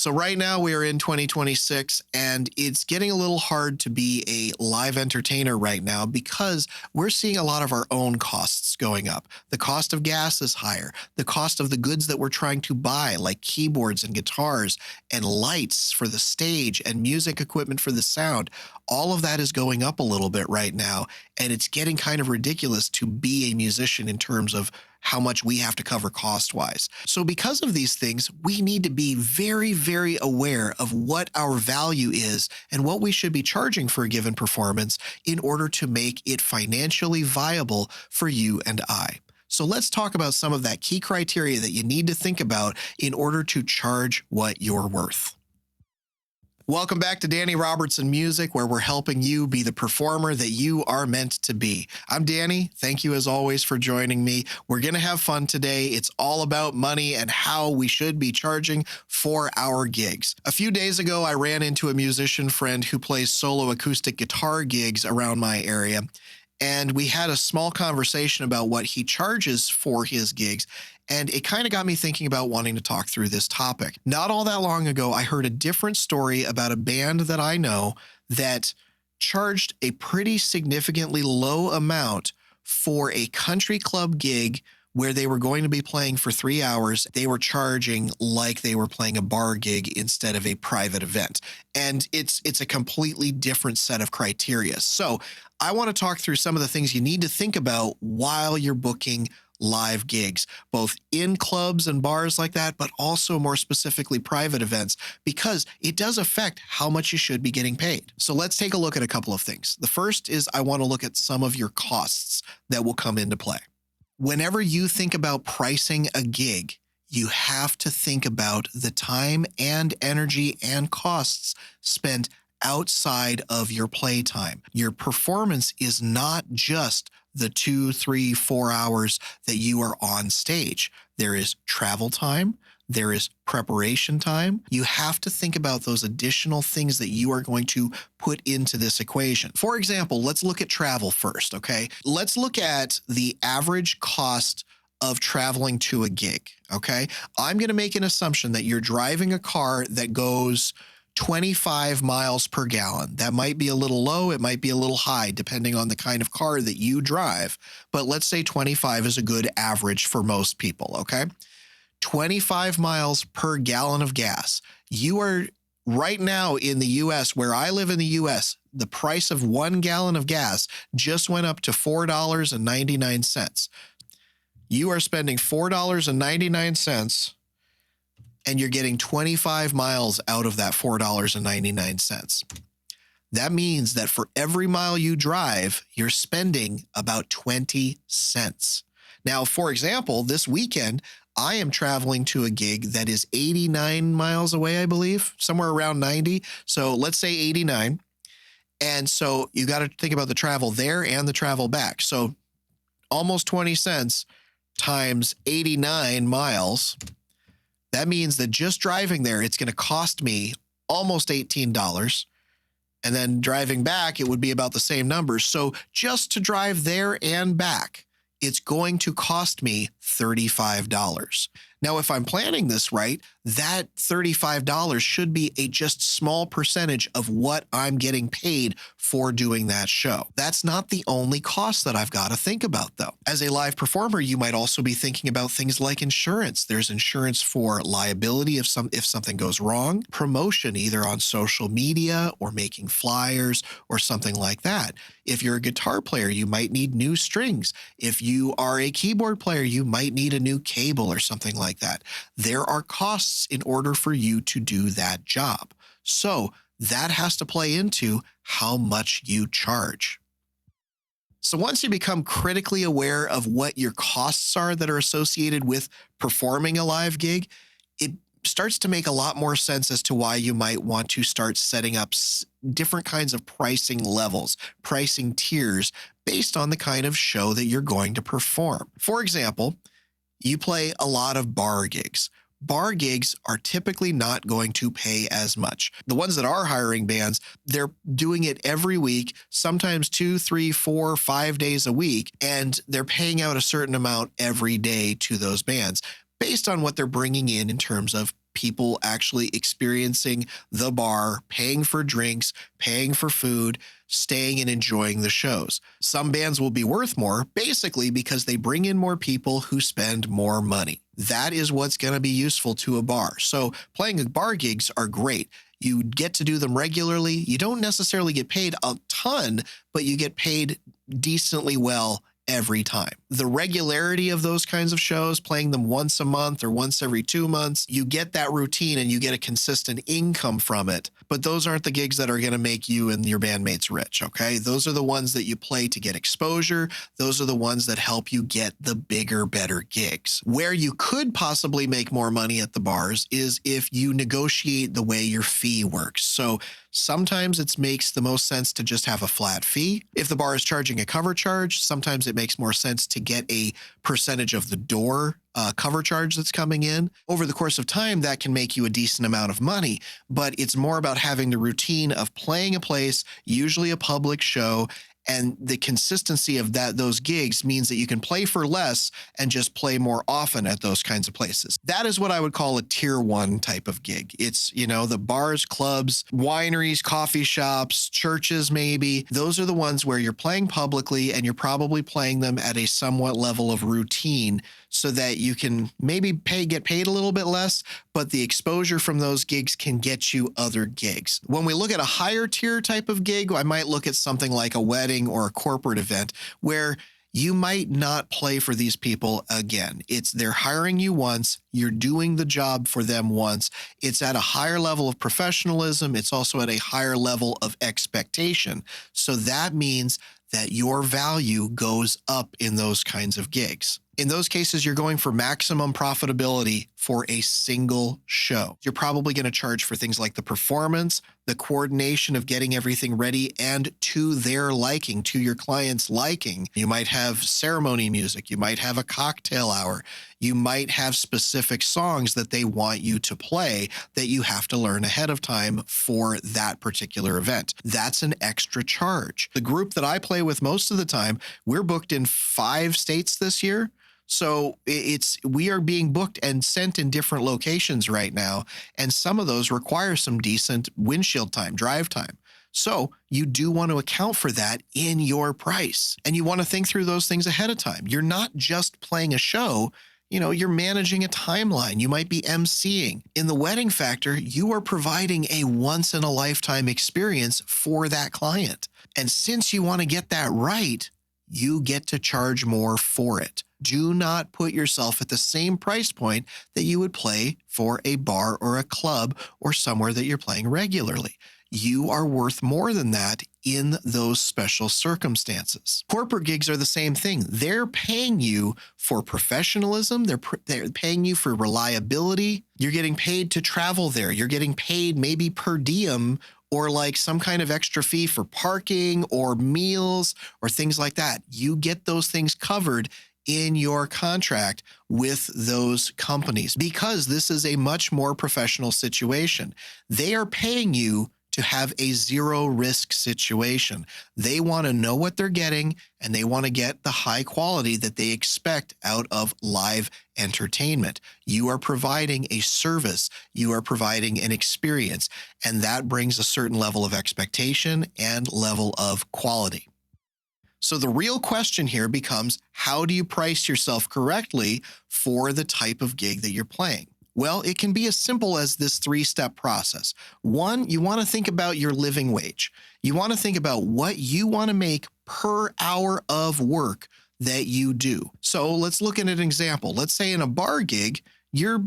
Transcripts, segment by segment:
So right now we are in 2026 and it's getting a little hard to be a live entertainer right now because we're seeing a lot of our own costs going up. The cost of gas is higher. The cost of the goods that we're trying to buy, like keyboards and guitars and lights for the stage and music equipment for the sound, all of that is going up a little bit right now. And it's getting kind of ridiculous to be a musician in terms of how much we have to cover cost-wise. So because of these things, we need to be very, very aware of what our value is and what we should be charging for a given performance in order to make it financially viable for you and I. So let's talk about some of that key criteria that you need to think about in order to charge what you're worth. Welcome back to Danny Robertson Music, where we're helping you be the performer that you are meant to be. I'm Danny. Thank you as always for joining me. We're going to have fun today. It's all about money and how we should be charging for our gigs. A few days ago, I ran into a musician friend who plays solo acoustic guitar gigs around my area. And we had a small conversation about what he charges for his gigs. And it kind of got me thinking about wanting to talk through this topic. Not all that long ago, I heard a different story about a band that I know that charged a pretty significantly low amount for a country club gig where they were going to be playing for 3 hours. They were charging like they were playing a bar gig instead of a private event. And it's a completely different set of criteria. So I want to talk through some of the things you need to think about while you're booking live gigs, both in clubs and bars like that, but also more specifically private events, because it does affect how much you should be getting paid. So let's take a look at a couple of things. The first is I want to look at some of your costs that will come into play. Whenever you think about pricing a gig, you have to think about the time and energy and costs spent outside of your playtime. Your performance is not just the 2, 3, 4 hours that you are on stage. There is travel time. There is preparation time. You have to think about those additional things that you are going to put into this equation. For example, let's look at travel first, okay? Let's look at the average cost of traveling to a gig, okay? I'm going to make an assumption that you're driving a car that goes 25 miles per gallon. That might be a little low. It might be a little high, depending on the kind of car that you drive. But let's say 25 is a good average for most people, okay? 25 miles per gallon of gas. You are right now in the U.S., where I live in the U.S., the price of 1 gallon of gas just went up to $4.99. You are spending $4.99 and you're getting 25 miles out of that $4.99. That means that for every mile you drive, you're spending about 20 cents. Now, for example, this weekend, I am traveling to a gig that is 89 miles away, I believe, somewhere around 90. So let's say 89. And so you got to think about the travel there and the travel back. So almost 20 cents times 89 miles. That means that just driving there, it's going to cost me almost $18. And then driving back, it would be about the same numbers. So just to drive there and back, it's going to cost me $35. Now, if I'm planning this right, that $35 should be a just small percentage of what I'm getting paid for doing that show. That's not the only cost that I've got to think about, though. As a live performer, you might also be thinking about things like insurance. There's insurance for liability if something goes wrong, promotion either on social media or making flyers or something like that. If you're a guitar player, you might need new strings. If you are a keyboard player, you might need a new cable or something like that. There are costs in order for you to do that job. So that has to play into how much you charge. So once you become critically aware of what your costs are that are associated with performing a live gig, it starts to make a lot more sense as to why you might want to start setting up different kinds of pricing levels, pricing tiers based on the kind of show that you're going to perform. For example, you play a lot of bar gigs. Bar gigs are typically not going to pay as much. The ones that are hiring bands, they're doing it every week, sometimes 2, 3, 4, 5 days a week, and they're paying out a certain amount every day to those bands based on what they're bringing in terms of people actually experiencing the bar, paying for drinks, paying for food, staying and enjoying the shows. Some bands will be worth more, basically because they bring in more people who spend more money. That is what's going to be useful to a bar. So playing bar gigs are great. You get to do them regularly. You don't necessarily get paid a ton, but you get paid decently well every time. The regularity of those kinds of shows, playing them once a month or once every 2 months, you get that routine and you get a consistent income from it. But those aren't the gigs that are going to make you and your bandmates rich, okay? Those are the ones that you play to get exposure. Those are the ones that help you get the bigger, better gigs. Where you could possibly make more money at the bars is if you negotiate the way your fee works. So sometimes it makes the most sense to just have a flat fee. If the bar is charging a cover charge, sometimes it makes more sense to get a percentage of the door cover charge that's coming in. Over the course of time, that can make you a decent amount of money, but it's more about having the routine of playing a place, usually a public show, and the consistency of those gigs means that you can play for less and just play more often at those kinds of places. That is what I would call a tier 1 type of gig. It's, the bars, clubs, wineries, coffee shops, churches, maybe. Those are the ones where you're playing publicly and you're probably playing them at a somewhat level of routine so that you can maybe get paid a little bit less, but the exposure from those gigs can get you other gigs. When we look at a higher tier type of gig, I might look at something like a wedding or a corporate event where you might not play for these people again. They're hiring you once, you're doing the job for them once. It's at a higher level of professionalism. It's also at a higher level of expectation. So that means that your value goes up in those kinds of gigs. In those cases, you're going for maximum profitability for a single show. You're probably going to charge for things like the performance, the coordination of getting everything ready, and to their liking, to your client's liking. You might have ceremony music. You might have a cocktail hour. You might have specific songs that they want you to play that you have to learn ahead of time for that particular event. That's an extra charge. The group that I play with most of the time, we're booked in 5 states this year. So we are being booked and sent in different locations right now. And some of those require some decent windshield time, drive time. So you do want to account for that in your price. And you want to think through those things ahead of time. You're not just playing a show. You're managing a timeline. You might be emceeing. In the wedding factor, you are providing a once in a lifetime experience for that client. And since you want to get that right, you get to charge more for it. Do not put yourself at the same price point that you would play for a bar or a club or somewhere that you're playing regularly. You are worth more than that in those special circumstances. Corporate gigs are the same thing. They're paying you for professionalism. They're paying you for reliability. You're getting paid to travel there. You're getting paid maybe per diem or like some kind of extra fee for parking or meals or things like that. You get those things covered in your contract with those companies because this is a much more professional situation. They are paying you to have a zero risk situation. They want to know what they're getting and they want to get the high quality that they expect out of live entertainment. You are providing a service, you are providing an experience, and that brings a certain level of expectation and level of quality. So the real question here becomes, how do you price yourself correctly for the type of gig that you're playing? Well, it can be as simple as this 3-step process. 1, you want to think about your living wage. You want to think about what you want to make per hour of work that you do. So let's look at an example. Let's say in a bar gig, you're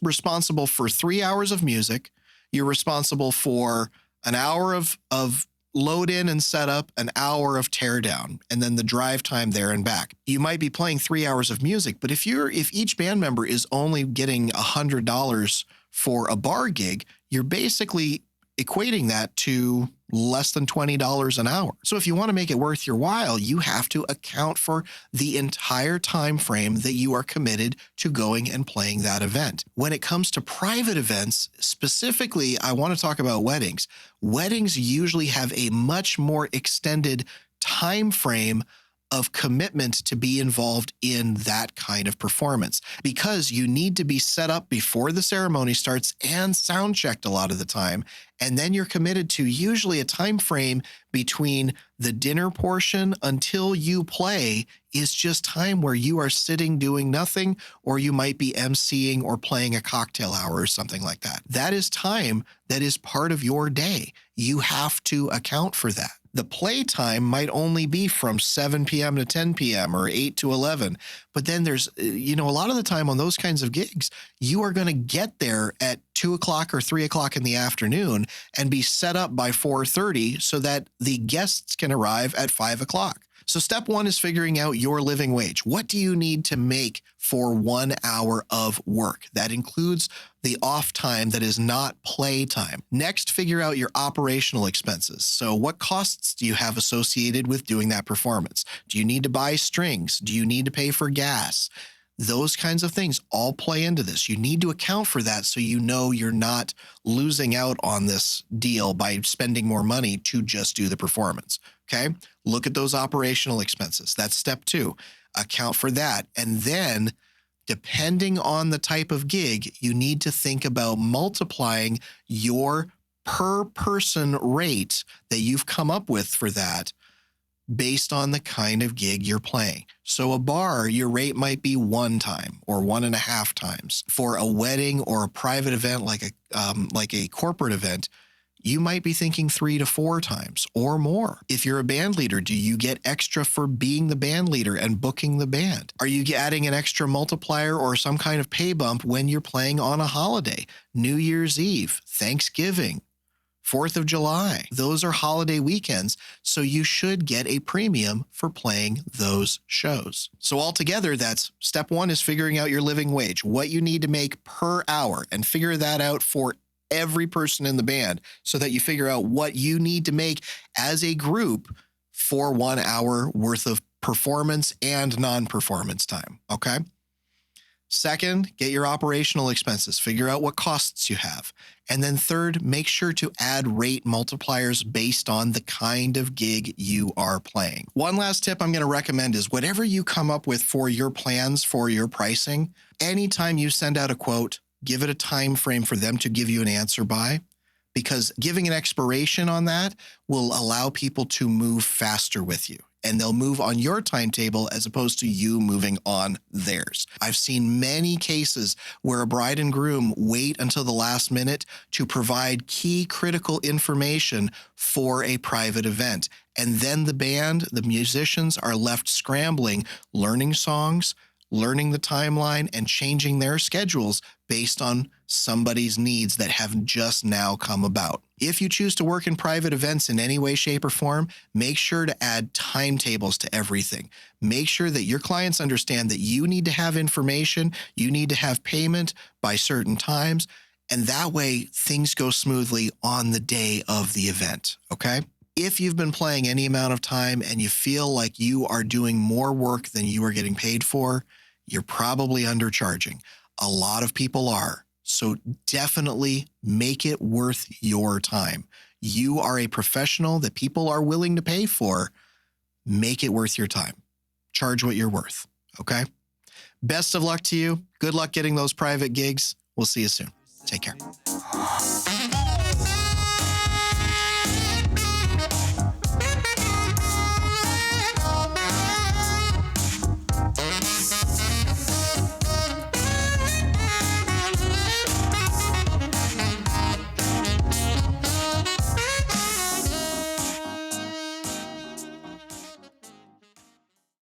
responsible for 3 hours of music. You're responsible for an hour of load in and set up, an hour of tear down, and then the drive time there and back. You might be playing 3 hours of music, but if each band member is only getting $100 for a bar gig, you're basically equating that to less than $20 an hour. So if you want to make it worth your while, you have to account for the entire time frame that you are committed to going and playing that event. When it comes to private events, specifically, I want to talk about weddings. Weddings usually have a much more extended time frame of commitment to be involved in that kind of performance, because you need to be set up before the ceremony starts and sound checked a lot of the time. And then you're committed to usually a time frame between the dinner portion until you play is just time where you are sitting doing nothing, or you might be emceeing or playing a cocktail hour or something like that. That is time that is part of your day. You have to account for that. The playtime might only be from 7 p.m. to 10 p.m. or 8 to 11. But then there's, a lot of the time on those kinds of gigs, you are going to get there at 2 o'clock or 3 o'clock in the afternoon and be set up by 4:30 so that the guests can arrive at 5 o'clock. So step one is figuring out your living wage. What do you need to make for 1 hour of work? That includes the off time that is not play time. Next, figure out your operational expenses. So what costs do you have associated with doing that performance? Do you need to buy strings? Do you need to pay for gas? Those kinds of things all play into this. You need to account for that so you know you're not losing out on this deal by spending more money to just do the performance. Okay? Look at those operational expenses. That's step two. Account for that. And then, depending on the type of gig, you need to think about multiplying your per person rate that you've come up with for that based on the kind of gig you're playing. So a bar, your rate might be 1 time or 1.5 times. For a wedding or a private event like a corporate event, you might be thinking 3 to 4 times or more. If you're a band leader, do you get extra for being the band leader and booking the band? Are you adding an extra multiplier or some kind of pay bump when you're playing on a holiday? New Year's Eve, Thanksgiving, 4th of July. Those are holiday weekends, so you should get a premium for playing those shows. So altogether, that's step one is figuring out your living wage, what you need to make per hour, and figure that out for every person in the band so that you figure out what you need to make as a group for 1 hour worth of performance and non-performance time, okay? Second, get your operational expenses. Figure out what costs you have. And then third, make sure to add rate multipliers based on the kind of gig you are playing. One last tip I'm going to recommend is whatever you come up with for your plans for your pricing, anytime you send out a quote, give it a time frame for them to give you an answer by, because giving an expiration on that will allow people to move faster with you. And they'll move on your timetable as opposed to you moving on theirs. I've seen many cases where a bride and groom wait until the last minute to provide key critical information for a private event. And then the band, the musicians are left scrambling, learning songs, learning the timeline, and changing their schedules based on somebody's needs that have just now come about. If you choose to work in private events in any way, shape, or form, make sure to add timetables to everything. Make sure that your clients understand that you need to have information, you need to have payment by certain times, and that way things go smoothly on the day of the event, okay? If you've been playing any amount of time and you feel like you are doing more work than you are getting paid for, you're probably undercharging. A lot of people are. So definitely make it worth your time. You are a professional that people are willing to pay for. Make it worth your time. Charge what you're worth. Okay? Best of luck to you. Good luck getting those private gigs. We'll see you soon. Take care.